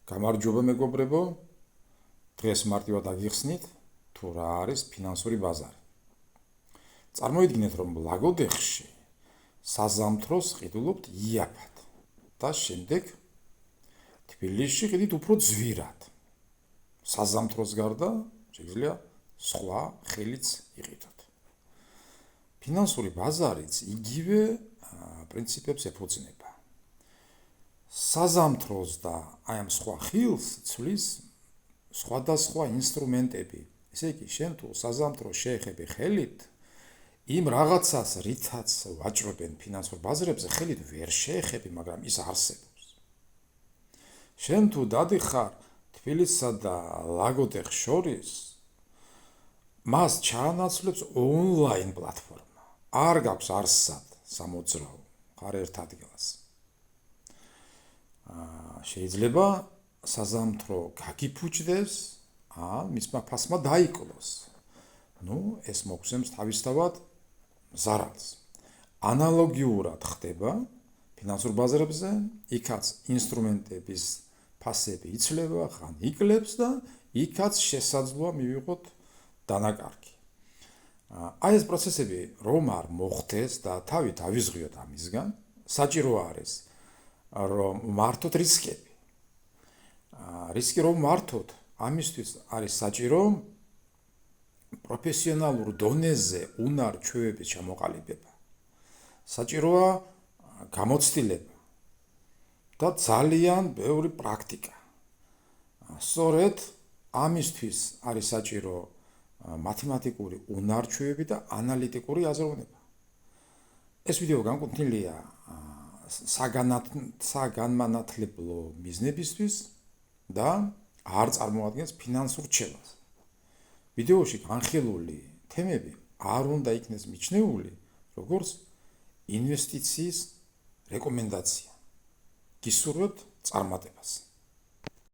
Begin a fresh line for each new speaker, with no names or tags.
გამარჯობა მეგობრებო, დღეს მარტივად აგიხსნით თუ რა არის ფინანსური ბაზარი. წარმოიდგინეთ, რომ ლაგოდეხში საზამთროს ყიდულობთ იაფად და შემდეგ თბილისში ყიდით უფრო ძვირად. საზამთროს გარდა შეიძლება სხვა ხელიც იყიდოთ. ფინანსური ბაზარიც იგივე პრინციპებს ეფუძნება. საზამთროს და აი ამ სხვა ხილს ცვლის სხვადასხვა ინსტრუმენტები. ესე იგი, შენ თუ საზამთროს შეეხები ხელით, იმ რაღაცას, რითაც ვაჭრობენ ფინანსურ ბაზრებზე, ხელით ვერ შეეხები, მაგრამ ის არსებობს. შენ თუ დადიხარ თბილისსა და ლაგოდეხს შორის, მას ჩაანაცვლებს ონლაინ პლატფორმა. არ გაქვს არსად სამოძრაო, ხარ ერთ ადგილას. შეიძლება საზამთრო გაგიფუჭდეს, ან მისმა ფასმა დაიკლოს. ეს მოგცემს თავისთავად ზარალს. ანალოგიურად ხდება ფინანსურ ბაზრებზე, იქაც ინსტრუმენტების ფასები იცვლება, ხან იკლებს და იქაც შესაძლოა მივიღოთ დანაკარგი. აი ეს პროცესები რომ არ მოხდეს და თავი დავიზღიოთ ამისგან, საჭირო არის რომ მართოთ რისკები. რისკი რომ მართოთ, ამისთვის არის საჭირო პროფესიონალურ დონეზე უნარ-ჩვევების ჩამოყალიბება. საჭიროა გამოცდილება და ძალიან ბევრი პრაქტიკა. სწორედ ამისთვის არის საჭირო მათემატიკური უნარ-ჩვევები და ანალიტიკური აზროვნება. ეს ვიდეო განკუთვნილია საგანმანათლებლო მიზნებისთვის და არ წარმოადგენს ფინანსურ რჩევას. ვიდეოში განხილული თემები არ უნდა იქნეს მიჩნეული როგორც ინვესტიციის რეკომენდაცია. გისურვებთ წარმატებას.